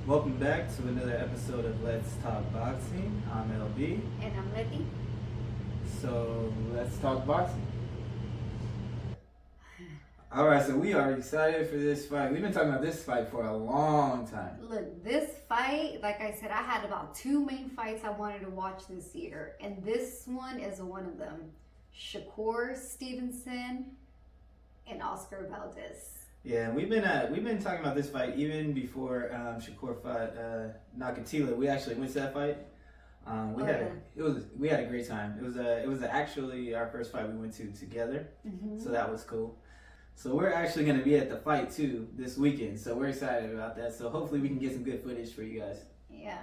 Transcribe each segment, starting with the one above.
Welcome back to another episode of Let's Talk Boxing. I'm LB. And I'm Leti. So let's talk boxing. Alright, so we are excited for this fight. We've been talking about this fight for a long time. Look, this fight, like I said, I had about two main fights I wanted to watch this year. And this one is one of them. SHAKUR Stevenson and Oscar Valdez. Yeah, we've been talking about this fight even before Shakur fought Nakatila. We actually went to that fight. We had a great time. It was actually our first fight we went to together, so that was cool. So we're actually going to be at the fight too this weekend, so we're excited about that. So hopefully we can get some good footage for you guys. Yeah.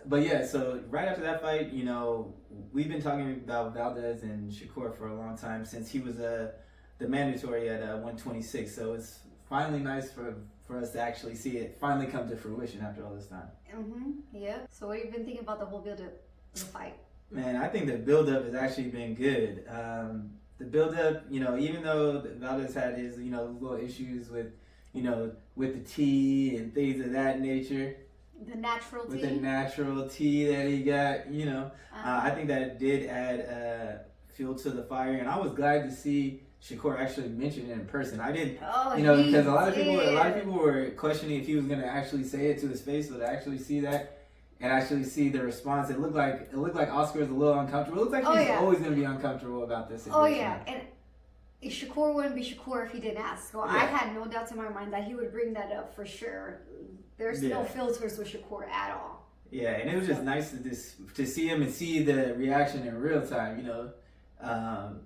But yeah, so right after that fight, we've been talking about Valdez and Shakur for a long time since he was the mandatory at 126. So it's finally nice for us to actually see it finally come to fruition after all this time. Yeah. So what have you been thinking about the whole build-up of the fight? Man, I think the build-up has actually been good. The build-up, even though Valdez had his, little issues with the tea and things of that nature. The natural tea? With the natural tea that he got, I think that did add fuel to the fire. And I was glad to see Shakur actually mentioned it in person. I didn't, because a lot of people were questioning if he was going to actually say it to his face, so to actually see that and actually see the response, it looked like Oscar was a little uncomfortable. It looked like he's always going to be uncomfortable about this situation. Oh yeah, and Shakur wouldn't be Shakur if he didn't ask. So I had no doubts in my mind that he would bring that up for sure. There's no filters with Shakur at all. Yeah, and it was just nice to see him and see the reaction in real time.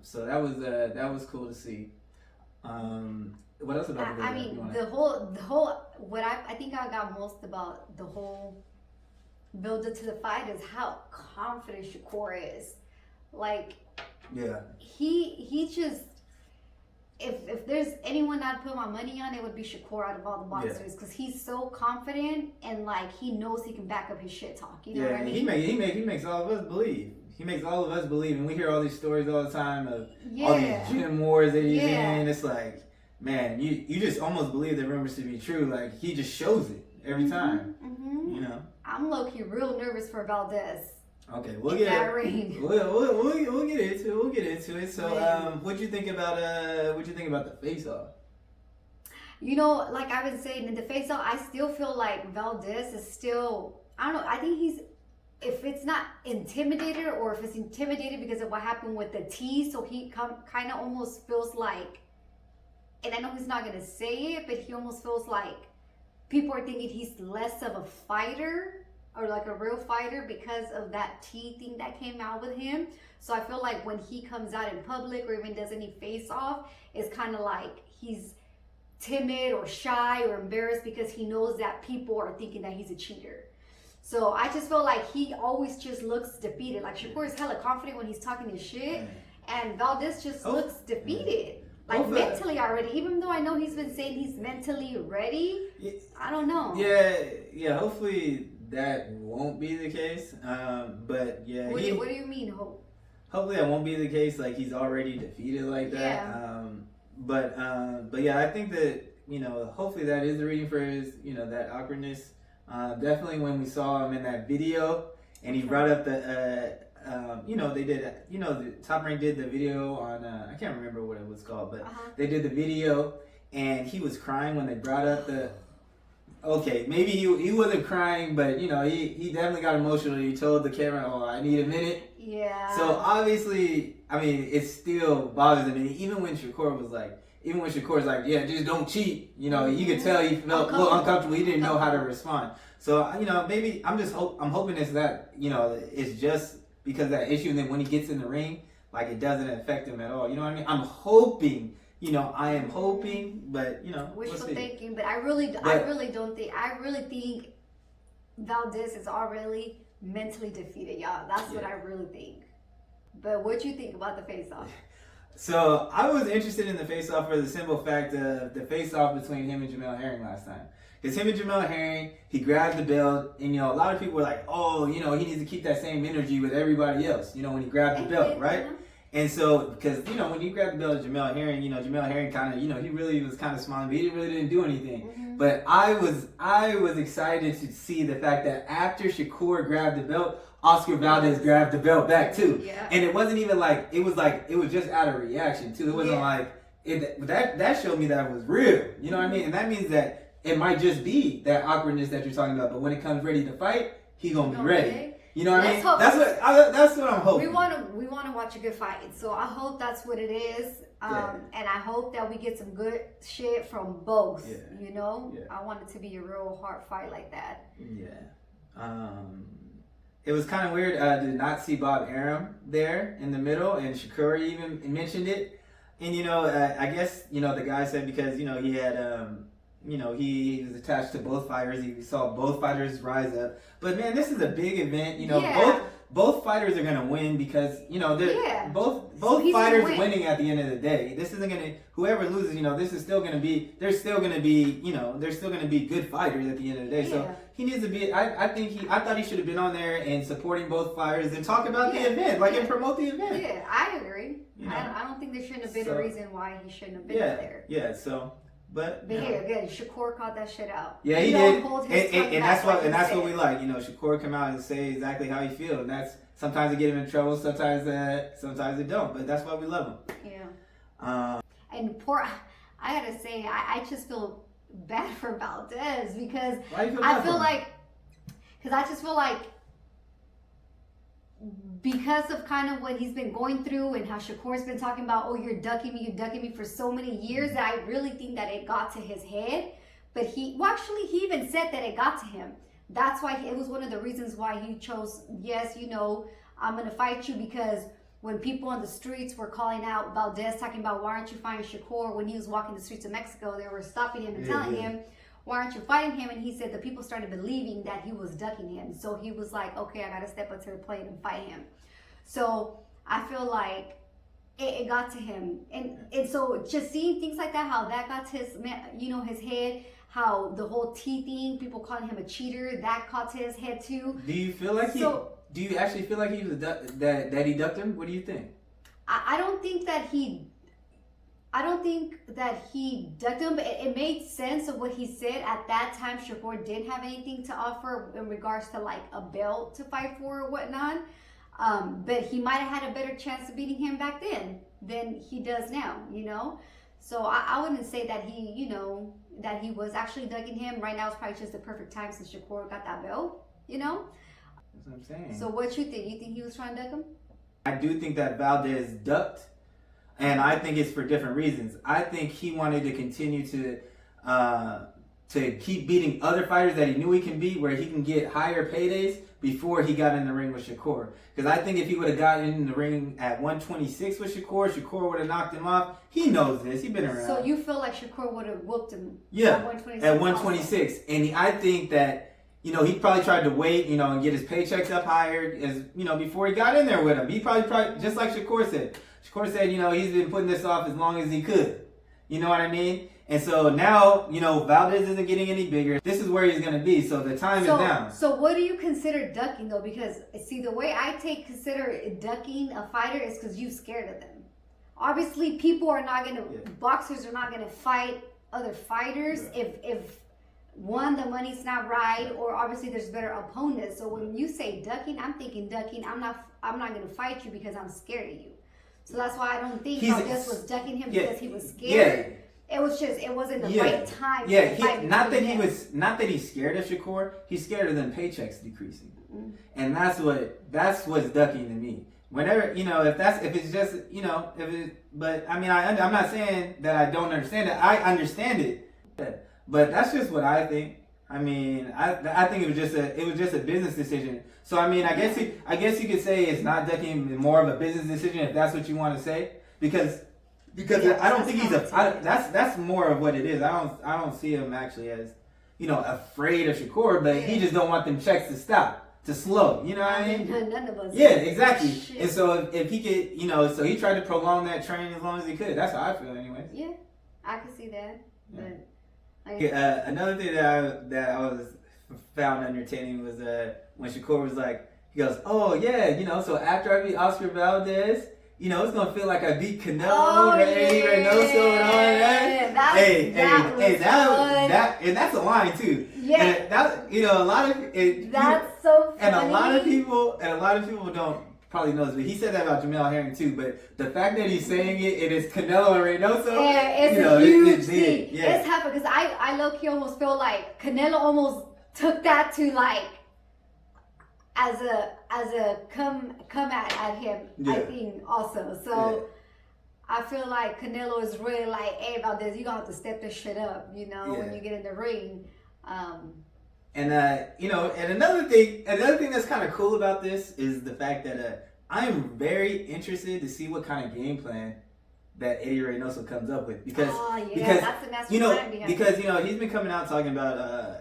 So that was cool to see. What else about the whole what I think I got most about the whole build up to the fight is how confident Shakur is. Like, he just if there's anyone I'd put my money on, it would be Shakur out of all the boxers because he's so confident and like he knows he can back up his shit talk. You know what I mean? He makes all of us believe. He makes all of us believe, and we hear all these stories all the time of all these gym wars that he's in. It's like, man, you just almost believe the rumors to be true. Like, he just shows it every time. I'm low-key real nervous for Valdez. Okay, we'll get into it. So, what'd you think about the face-off? Like I've been saying, in the face-off, I still feel like Valdez is still, I don't know, I think he's, if it's not intimidated or if it's intimidated because of what happened with the tea, so he kind of almost feels like, and I know he's not going to say it, but he almost feels like people are thinking he's less of a fighter or like a real fighter because of that tea thing that came out with him. So I feel like when he comes out in public or even does any face-off, it's kind of like he's timid or shy or embarrassed because he knows that people are thinking that he's a cheater. So I just feel like he always just looks defeated. Like Shakur is hella confident when he's talking his shit, and Valdez just looks defeated. Like mentally already, even though I know he's been saying he's mentally ready. I don't know. Yeah. Hopefully that won't be the case. But yeah. What do you mean, hope? Hopefully that won't be the case. Like he's already defeated like that. Yeah. But yeah, I think that hopefully that is the reason for his that awkwardness. Definitely when we saw him in that video and he brought up the they did the Top Rank did the video on I can't remember what it was called, but they did the video and he was crying when they brought up the maybe he wasn't crying, but he definitely got emotional. He told the camera, I need a minute. Yeah. So obviously, I mean, it still bothers him. And even when Shakur's like, yeah, just don't cheat. You could tell he felt a little uncomfortable. He didn't know how to respond. So, maybe I'm hoping it's that, it's just because of that issue. And then when he gets in the ring, like it doesn't affect him at all. You know what I mean? I'm hoping, I am hoping, but, wishful thinking. But I really think Valdez is already mentally defeated, y'all. That's what I really think. But what you think about the face-off? So I was interested in the face-off for the simple fact of the face-off between him and Jamel Herring last time. Because him and Jamel Herring, he grabbed the belt, and a lot of people were like, he needs to keep that same energy with everybody else, when he grabbed the belt, right? And so, because, you know, when you grabbed the belt of Jamel Herring, you know, Jamel Herring kind of, you know, he really was kind of smiling, but he really didn't do anything. Mm-hmm. But I was excited to see the fact that after Shakur grabbed the belt, Oscar Valdez grabbed the belt back too. Yeah. And it wasn't even like, it was just out of reaction too. It wasn't like, that showed me that it was real. You know what I mean? And that means that it might just be that awkwardness that you're talking about. But when it comes ready to fight, he gonna be ready. You know what I mean? Hope. That's what I'm hoping. We want to watch a good fight, so I hope that's what it is. And I hope that we get some good shit from both. Yeah. You know, Yeah. I want it to be a real hard fight like that. Yeah. It was kind of weird to not see Bob Arum there in the middle, and Shakur even mentioned it. And you know, I guess, you know, the guy said because, you know, he had you know, he was attached to both fighters. He saw both fighters rise up. But man, this is a big event. You know, both fighters are gonna win because, you know, they're both fighters winning at the end of the day. This isn't gonna, whoever loses, you know, this is still gonna be, there's still gonna be, you know, there's still gonna be good fighters at the end of the day. So he needs to be. I thought he should have been on there and supporting both fighters and talk about the event, like and promote the event. Yeah, I agree. You know? I don't think there shouldn't have been a reason why he shouldn't have been there. Yeah. So. But here again, Shakur called that shit out. Yeah, he did, and that's what we like. You know, Shakur come out and say exactly how he feels, and that's sometimes it get him in trouble, sometimes it don't. But that's why we love him. Yeah. And I gotta say, I just feel bad for Valdez because I just feel like because of kind of what he's been going through and how Shakur's been talking about, oh, you're ducking me for so many years, that I really think that it got to his head. But he even said that it got to him. That's why it was one of the reasons why he chose, yes, you know, I'm going to fight you, because when people on the streets were calling out Valdez, talking about, why aren't you fighting Shakur? When he was walking the streets of Mexico, they were stopping him and telling him, why aren't you fighting him? And he said the people started believing that he was ducking him. So he was like, okay, I got to step up to the plate and fight him. So I feel like it got to him. And so just seeing things like that, how that got to his, you know, his head, how the whole T thing, people calling him a cheater, that caught to his head too. Do you feel like do you actually feel like he was that he ducked him? What do you think? I don't think that he ducked him, but it made sense of what he said. At that time, Shakur didn't have anything to offer in regards to like a belt to fight for or whatnot. But he might have had a better chance of beating him back then than he does now, you know? So I wouldn't say that he, you know, that he was actually ducking him. Right now it's probably just the perfect time since Shakur got that belt, you know? That's what I'm saying. So what you think? You think he was trying to duck him? I do think that Valdez ducked. And I think it's for different reasons. I think he wanted to continue to keep beating other fighters that he knew he can beat, where he can get higher paydays before he got in the ring with Shakur. Because I think if he would have gotten in the ring at 126 with Shakur would have knocked him off. He knows this. He's been around. So you feel like Shakur would have whooped him? Yeah, at 126. At 126. Also. And I think that, you know, he probably tried to wait, you know, and get his paychecks up higher, as you know, before he got in there with him. He probably just like Shakur said. Shakur said, you know, he's been putting this off as long as he could. You know what I mean? And so now, you know, Valdez isn't getting any bigger. This is where he's going to be. So the time is down. So what do you consider ducking, though? Because, see, the way I consider ducking a fighter is because you're scared of them. Obviously, people are not going to, boxers are not going to fight other fighters if one, the money's not right, or obviously there's better opponents. So when you say ducking, I'm thinking ducking. I'm not going to fight you because I'm scared of you. So that's why I don't think Valdez was ducking him because he was scared. It was just, it wasn't the right time. Not that he's scared of Shakur. He's scared of them paychecks decreasing, and that's what's ducking to me. Whenever, you know, if it's just, you know, but I mean, I'm not saying that I don't understand it. I understand it, but that's just what I think. I mean, I think it was just a business decision. So I mean, I guess you could say it's not ducking, more of a business decision, if that's what you want to say, because I don't think that's more of what it is. I don't see him actually as, you know, afraid of Shakur, but he just don't want them checks to slow. You know what I mean? None of us. Yeah, exactly. Shit. And so if he could, you know, so he tried to prolong that training as long as he could. That's how I feel, anyways. Yeah, I could see that. But another thing that I was found entertaining was when Shakur was like, he goes, oh yeah, you know, so after I beat Oscar Valdez, you know, it's gonna feel like I beat Canelo, Oh, Eddie Reynoso, and all that. That And that's a line too. Yeah. And that, you know, a lot of it. That's so funny. And a lot of people don't probably know this, but he said that about Jamel Herring too. But the fact that he's saying it is Canelo and Reynoso, it's you know, a huge it's thing. big. Yeah. It's happened because I low-key almost feel like Canelo almost took that to like as a come at him. Yeah. I think also. So I feel like Canelo is really like, hey Valdez, you gonna have to step this shit up, you know, when you get in the ring. And you know, and another thing that's kind of cool about this is the fact that I am very interested to see what kind of game plan that Eddie Reynoso comes up with because that's the master plan behind because you know he's been coming out talking about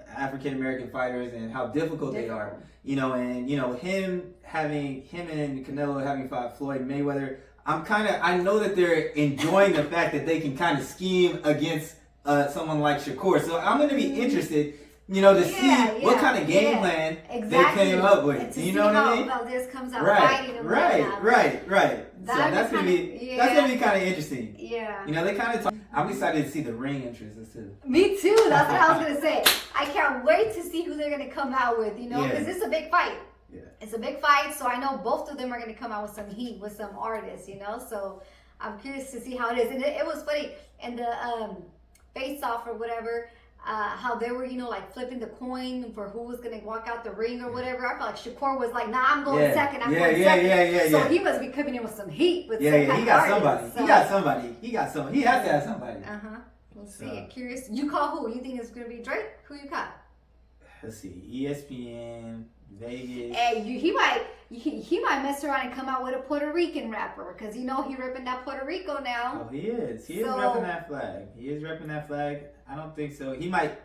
African American fighters and how difficult they are, you know, and you know him and Canelo having fought Floyd Mayweather. I know that they're enjoying the fact that they can kind of scheme against someone like Shakur. So I'm going to be interested, you know, to see what kind of game plan they came up with. You know what I mean? Valdez comes out Right. So That's gonna be kind of interesting. Yeah. You know, they kind of. I'm excited to see the ring entrances too. Me too. That's what I was gonna say. I can't wait to see who they're gonna come out with. You know, because it's a big fight. Yeah. It's a big fight, so I know both of them are gonna come out with some heat with some artists. You know, so I'm curious to see how it is. And it was funny in the face off or whatever. How they were, you know, like flipping the coin for who was gonna walk out the ring or whatever. I felt like Shakur was like, "Nah, I'm going second. I'm going second." So he must be coming in with some heat. With some he got somebody. So. He got somebody. He has to have somebody. We'll see. Curious. You call who? You think it's gonna be Drake? Who you got? Let's see. ESPN, Vegas. Hey, he might mess around and come out with a Puerto Rican rapper because you know he ripping that Puerto Rico now. Oh, he is. He is repping that flag. I don't think so. He might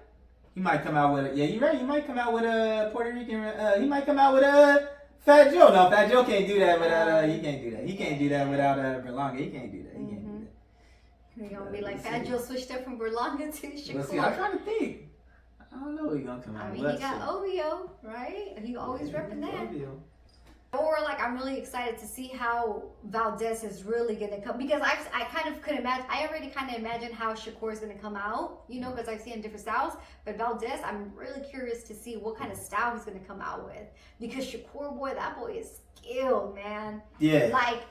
come out with you're right. He might come out with a Puerto Rican. He might come out with a Fat Joe. No, Fat Joe can't do that without. He can't do that. He can't do that without Berlanga. He can't do that. You're gonna be like Fat Joe switched up from Berlanga to Shakur. Let's see. I'm trying to think. I don't know what he's gonna come out with. I mean, he got OVO, right? He always repping that. OVO. Or like, I'm really excited to see how Valdez is really gonna come because I kind of could imagine. I already kind of imagine how Shakur is gonna come out, you know, because I've seen different styles. But Valdez, I'm really curious to see what kind of style he's gonna come out with because Shakur, boy, that boy is skilled, man. Yeah. Like,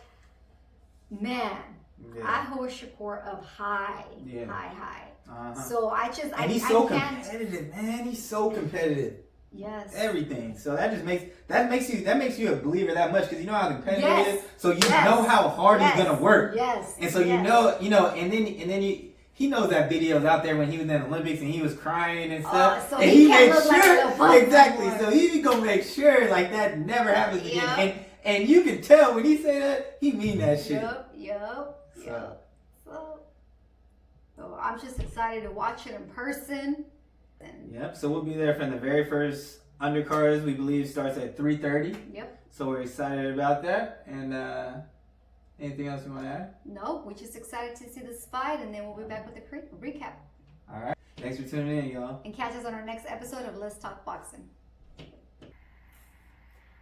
man, I hold Shakur up high. So and he's so competitive, man. He's so competitive. Yes. Everything. So that just makes you a believer that much because you know how competitive he is. So you know how hard he's gonna work. Yes. And so you know, and then he knows that video's out there when he was in the Olympics and he was crying and stuff. So and he can't made look sure like exactly. So he's gonna make sure like that never happens again. And you can tell when he say that he mean that shit. Yep. So I'm just excited to watch it in person. Yep. So we'll be there from the very first undercards. We believe starts at 3:30. Yep. So we're excited about that. And anything else you want to add? No, we're just excited to see this fight, and then we'll be back with a recap. All right. Thanks for tuning in, y'all. And catch us on our next episode of Let's Talk Boxing.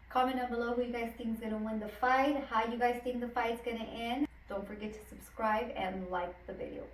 Comment down below who you guys think is gonna win the fight, how you guys think the fight's gonna end. Don't forget to subscribe and like the video.